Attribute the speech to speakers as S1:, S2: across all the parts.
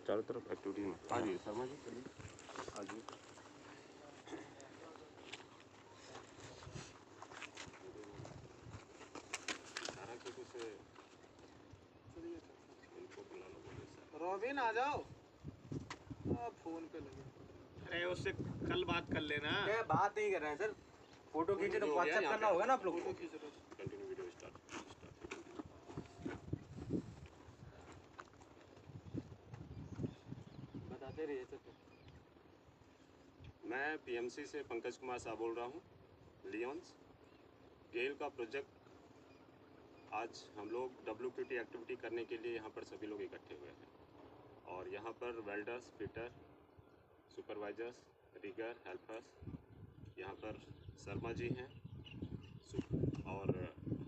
S1: चारों तरफ एक्टिविटी में। हाँ जी शर्मा जी चलिए हाँ जी।
S2: रोबिन आ जाओ। फोन पे लगे।
S3: अरे उससे कल बात कर लेना।
S2: क्या बात नहीं कर रहे हैं सर, फोटो खींचे तो व्हाट्सएप करना होगा ना आप लोगों को।
S1: Continue video start.
S2: बताते रहिए सर।
S1: मैं पीएमसी से पंकज कुमार साहब बोल रहा हूँ। लियोन्स गेल का प्रोजेक्ट आज हम लोग WQT एक्टिविटी करने के लिए यहाँ पर सभी लोग इकट्ठे हुए हैं और यहाँ पर welders, fitter, supervisors, rigger, helpers, यहाँ पर शर्मा जी हैं और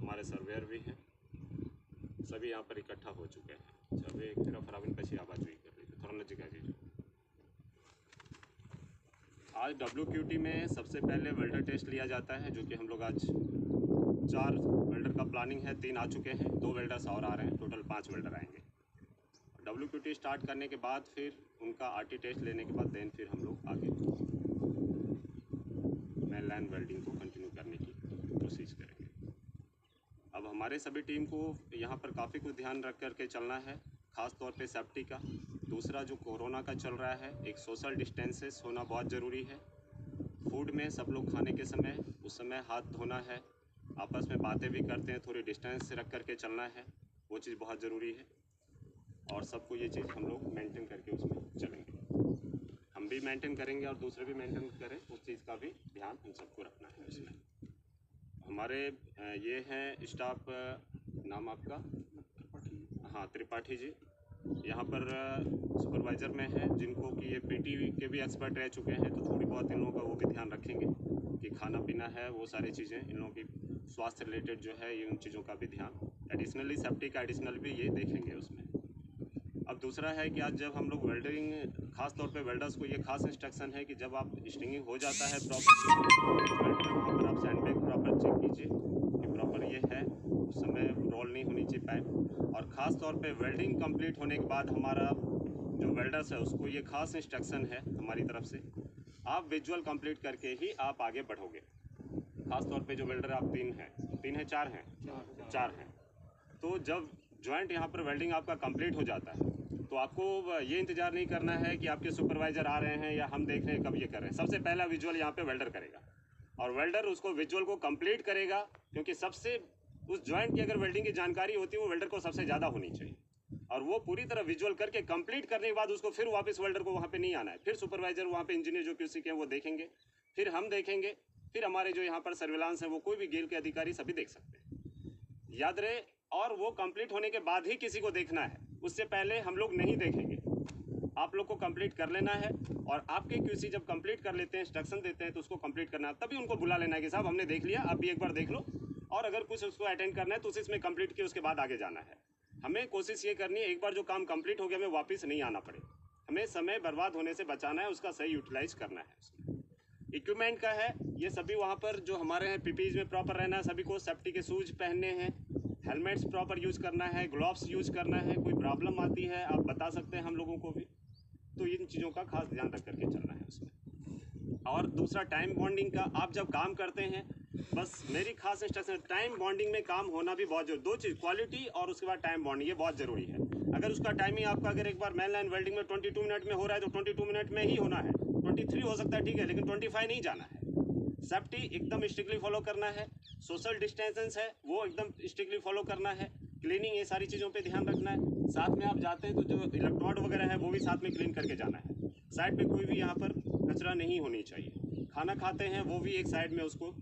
S1: हमारे सर्वेयर भी हैं, सभी यहाँ पर इकट्ठा हो चुके हैं। जब एक तरफ राविन कशी आवाज़ हुई कर रही थी थोड़ा नजीक आ जी। आज WQT में सबसे पहले वेल्डर टेस्ट लिया जाता है, जो कि हम लोग आज 4 वेल्डर का प्लानिंग है, 3 आ चुके हैं, 2 वेल्डर्स और आ रहे हैं, टोटल 5 वेल्डर आएंगे। WQT स्टार्ट करने के बाद फिर उनका RT टेस्ट लेने के बाद देन फिर हम लोग आगे मेन लाइन वेल्डिंग को कंटिन्यू करने की कोशिश करेंगे। अब हमारे सभी टीम को यहाँ पर काफ़ी कुछ ध्यान रख करके चलना है, ख़ास तौर पे सेफ्टी का। दूसरा जो कोरोना का चल रहा है, एक सोशल डिस्टेंसेस होना बहुत ज़रूरी है। फूड में सब लोग खाने के समय उस समय हाथ धोना है, आपस में बातें भी करते हैं, थोड़ी डिस्टेंस से रख करके चलना है, वो चीज़ बहुत ज़रूरी है और सबको ये चीज़ हम लोग मेंटेन करके उसमें चलेंगे। हम भी मेंटेन करेंगे और दूसरे भी मेंटेन करें, उस चीज़ का भी ध्यान हम सबको रखना है उसमें। हमारे ये हैं स्टाफ, नाम आपका? हाँ त्रिपाठी जी यहाँ पर सुपरवाइज़र में है, जिनको कि ये PT के भी एक्सपर्ट रह चुके हैं, तो थोड़ी बहुत इन लोगों का वो भी ध्यान रखेंगे कि खाना पीना है, वो सारी चीज़ें इन लोगों की स्वास्थ्य रिलेटेड जो है, ये उन चीज़ों का भी ध्यान एडिशनली सेफ्टी का एडिशनल भी ये देखेंगे उसमें। अब दूसरा है कि आज जब हम लोग वेल्डिंग, खास तौर पे वेल्डर्स को ये खास इंस्ट्रक्शन है कि जब आप स्टिंगिंग हो जाता है प्रॉपर, वहाँ पर आप सैंडबैग प्रॉपर चेक कीजिए कि प्रॉपर ये है, उस समय रोल नहीं होनी चाहिए पाइप। और ख़ास तौर पे वेल्डिंग कंप्लीट होने के बाद हमारा जो वेल्डर्स है उसको ये खास इंस्ट्रक्शन है हमारी तरफ से, आप विजुअल कंप्लीट करके ही आप आगे बढ़ोगे। खास तौर पे जो वेल्डर आप 3 हैं 4 हैं, तो जब जॉइंट यहाँ पर वेल्डिंग आपका कंप्लीट हो जाता है तो आपको ये इंतज़ार नहीं करना है कि आपके सुपरवाइज़र आ रहे हैं या हम देख रहे हैं कब ये कर रहे हैं। सबसे पहला विजुअल यहाँ पे वेल्डर करेगा और वेल्डर उसको विजुअल को कंप्लीट करेगा, क्योंकि सबसे उस जॉइंट की अगर वेल्डिंग की जानकारी होती है वो वेल्डर को सबसे ज़्यादा होनी चाहिए, और वो पूरी तरह विजुअल करके कंप्लीट करने के बाद उसको फिर वापस वेल्डर को वहाँ पे नहीं आना है, फिर सुपरवाइज़र वहाँ पे इंजीनियर जो QC के हैं वो देखेंगे, फिर हम देखेंगे, फिर हमारे जो यहाँ पर सर्विलांस है वो कोई भी गेल के अधिकारी सभी देख सकते हैं, याद रहे। और वो कंप्लीट होने के बाद ही किसी को देखना है, उससे पहले हम लोग नहीं देखेंगे। आप लोग को कंप्लीट कर लेना है और आपके QC जब कंप्लीट कर लेते हैं, इंस्ट्रक्शन देते हैं तो उसको कंप्लीट करना है, तभी उनको बुला लेना है कि साहब हमने देख लिया, आप भी एक बार देख लो, और अगर कुछ उसको अटेंड करना है तो उसी में कंप्लीट किए उसके बाद आगे जाना है। हमें कोशिश ये करनी है एक बार जो काम कंप्लीट हो गया हमें वापस नहीं आना पड़े, हमें समय बर्बाद होने से बचाना है, उसका सही यूटिलाइज करना है। उसमें इक्विपमेंट का है, ये सभी वहाँ पर जो हमारे हैं PPEs में प्रॉपर रहना है, सभी को सेफ्टी के शूज पहनने हैं, हेलमेट्स प्रॉपर यूज़ करना है, ग्लव्स यूज़ करना है, कोई प्रॉब्लम आती है आप बता सकते हैं हम लोगों को भी, तो इन चीज़ों का खास ध्यान रख करके चलना है उसमें। और दूसरा टाइम बॉन्डिंग का, आप जब काम करते हैं, बस मेरी खास इंस्ट्रक्शन, टाइम बॉन्डिंग में काम होना भी बहुत जरूरी, 2 चीज़, क्वालिटी और उसके बाद टाइम बॉन्डिंग, ये बहुत ज़रूरी है। अगर उसका टाइमिंग आपका अगर एक बार मेन लाइन वेल्डिंग में 22 मिनट में हो रहा है तो 22 मिनट में ही होना है, 23 हो सकता है ठीक है, लेकिन 25 नहीं जाना है। सेफ्टी एकदम स्ट्रिक्टली फॉलो करना है, सोशल डिस्टेंसेंस है वो एकदम स्ट्रिक्टली फॉलो करना है, क्लीनिंग ये सारी चीज़ों पे ध्यान रखना है। साथ में आप जाते हैं तो जो इलेक्ट्रोड वगैरह है वो भी साथ में क्लीन करके जाना है, साइड पे कोई भी यहाँ पर कचरा नहीं होनी चाहिए, खाना खाते हैं वो भी एक साइड में उसको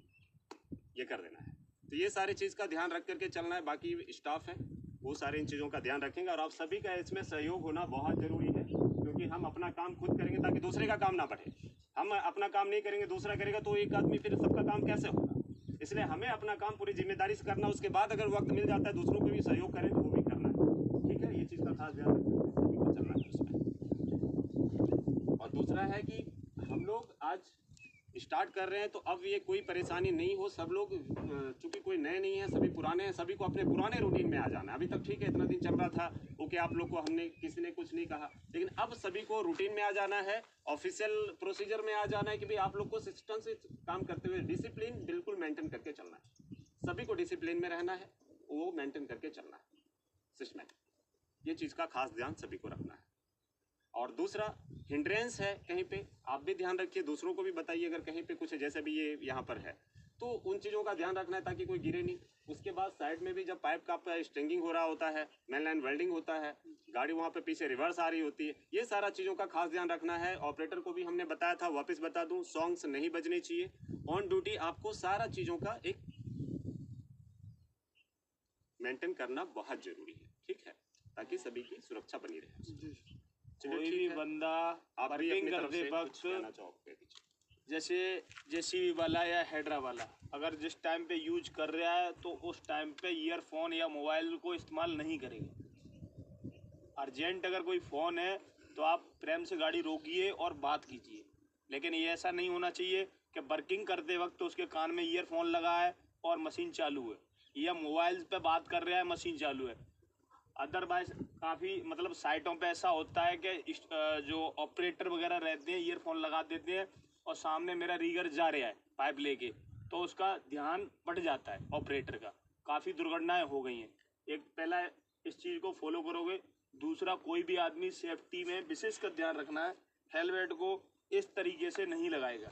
S1: ये कर देना है। तो ये सारी चीज़ का ध्यान रख करके चलना है, बाकी स्टाफ है वो सारी इन चीज़ों का ध्यान रखेंगे और आप सभी का इसमें सहयोग होना बहुत ज़रूरी है, क्योंकि हम अपना काम खुद करेंगे ताकि दूसरे का काम ना बढ़े। हम अपना काम नहीं करेंगे, दूसरा करेगा तो एक आदमी फिर सबका काम कैसे होगा, इसलिए हमें अपना काम पूरी जिम्मेदारी से करना, उसके बाद अगर वक्त मिल जाता है दूसरों को भी सहयोग करें तो वो भी करना है, ठीक है। ये चीज़ का खास ध्यान रखें, सभी को चलना है उसमें। और दूसरा है कि हम लोग आज स्टार्ट कर रहे हैं तो अब ये कोई परेशानी नहीं हो। सब लोग चूंकि कोई नए नहीं है, सभी पुराने हैं, सभी को अपने पुराने रूटीन में आ जाना है। अभी तक ठीक है, इतना दिन चल रहा था, ओके, आप लोग को हमने किसी ने कुछ नहीं कहा, लेकिन अब सभी को रूटीन में आ जाना है, ऑफिशियल प्रोसीजर में आ जाना है कि भाई आप लोग को सिस्टम से काम करते हुए डिसिप्लिन बिल्कुल मेंटेन करके चलना है। सभी को डिसिप्लिन में रहना है, वो मेंटेन करके चलना है सिस्टमैटिक। ये चीज़ का खास ध्यान सभी को रखना है। और दूसरा, हिंड्रेंस है कहीं पे, आप भी ध्यान रखिए, दूसरों को भी बताइए अगर कहीं पे कुछ है, जैसे भी ये यहाँ पर है, तो उन चीज़ों का ध्यान रखना है ताकि कोई गिरे नहीं। उसके बाद साइड में भी जब पाइप का स्ट्रिंगिंग हो रहा होता है, मेन लाइन वेल्डिंग होता है, गाड़ी वहाँ पे पीछे रिवर्स आ रही होती है, ये सारा चीज़ों का खास ध्यान रखना है। ऑपरेटर को भी हमने बताया था, वापस बता दूँ, सॉन्ग्स नहीं बजने चाहिए। ऑन ड्यूटी आपको सारा चीज़ों का एक मेंटेन करना बहुत जरूरी है, ठीक है, ताकि सभी की सुरक्षा बनी रहे।
S3: कोई भी बंदा
S1: आप भी
S3: वर्किंग
S1: अपनी तरफ
S3: करते
S1: से कुछ कहना
S3: वक्त,
S1: चाहोगे?
S3: जैसे जेसीबी वाला या हेड्रा वाला अगर जिस टाइम पे यूज कर रहा है तो उस टाइम पे ईयरफोन या मोबाइल को इस्तेमाल नहीं करेगा। अर्जेंट अगर कोई फ़ोन है तो आप प्रेम से गाड़ी रोकिए और बात कीजिए, लेकिन ये ऐसा नहीं होना चाहिए कि वर्किंग करते वक्त उसके कान में ईयरफोन लगा है और मशीन चालू है, या मोबाइल पे बात कर रहा है, मशीन चालू है। अदरवाइज काफ़ी मतलब साइटों पे ऐसा होता है कि जो ऑपरेटर वगैरह रहते हैं ईयरफोन लगा देते हैं और सामने मेरा रीगर जा रहा है पाइप लेके, तो उसका ध्यान बढ़ जाता है ऑपरेटर का। काफ़ी दुर्घटनाएं हो गई हैं। एक पहला इस चीज़ को फॉलो करोगे। दूसरा, कोई भी आदमी सेफ्टी में विशेष कर ध्यान रखना है, हेलमेट को इस तरीके से नहीं लगाएगा।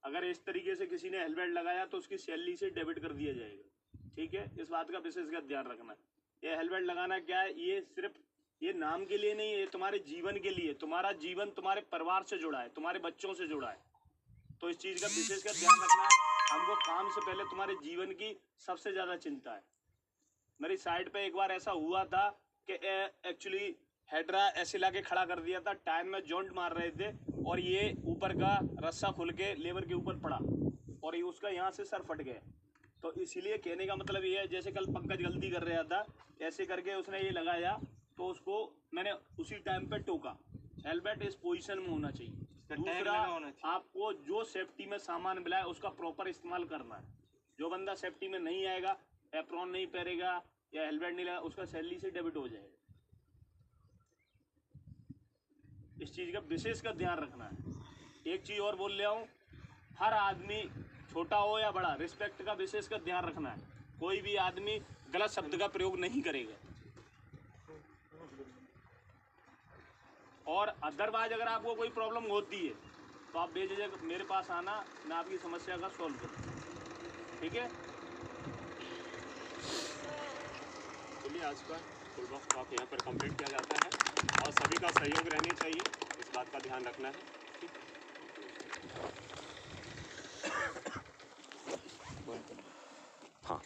S3: अगर इस तरीके से किसी ने हेलमेट लगाया तो उसकी सैलरी से डेबिट कर दिया जाएगा, ठीक है, इस बात का विशेष कर ध्यान रखना है। ये हेलमेट लगाना क्या है, ये सिर्फ ये नाम के लिए नहीं है, ये तुम्हारे जीवन के लिए। तुम्हारा जीवन तुम्हारे परिवार से जुड़ा है, तुम्हारे बच्चों से जुड़ा है, तो इस चीज़ का विशेष कर ध्यान रखना है। हमको काम से पहले तुम्हारे जीवन की सबसे ज़्यादा चिंता है। मेरी साइड पे एक बार ऐसा हुआ था कि एक्चुअली हेड्रा ऐसे लाके खड़ा कर दिया था, टायर में जॉइंट मार रहे थे और ये ऊपर का रस्सा खुल के लेबर के ऊपर पड़ा और ये उसका यहाँ से सर फट गया। तो इसीलिए कहने का मतलब ये है, जैसे कल पंकज गलती कर रहा था, ऐसे करके उसने ये लगाया तो उसको मैंने उसी टाइम पे टोका। हेलमेट इस पोजीशन में होना चाहिए। दूसरा, आपको जो सेफ्टी में सामान मिला है उसका प्रॉपर इस्तेमाल करना है। जो बंदा सेफ्टी में नहीं आएगा, एप्रॉन नहीं पहनेगा या हेलमेट नहीं लगा, उसका सैलरी से डेबिट हो जाएगा। इस चीज़ का विशेष कर ध्यान रखना है। एक चीज़ और बोल रहा हूँ, हर आदमी छोटा हो या बड़ा, रिस्पेक्ट का विशेष कर ध्यान रखना है। कोई भी आदमी गलत शब्द का प्रयोग नहीं करेगा। और अदरवाइज अगर आपको कोई प्रॉब्लम होती है तो आप बेझिझक मेरे पास आना, मैं आपकी समस्या का सॉल्व करूँ, ठीक है।
S1: चलिए, आज का फुल बॉक्स टॉक यहाँ पर कंप्लीट किया जाता है और सभी का सहयोग रहना चाहिए, इस बात का ध्यान रखना है, ठीक है। हाँ।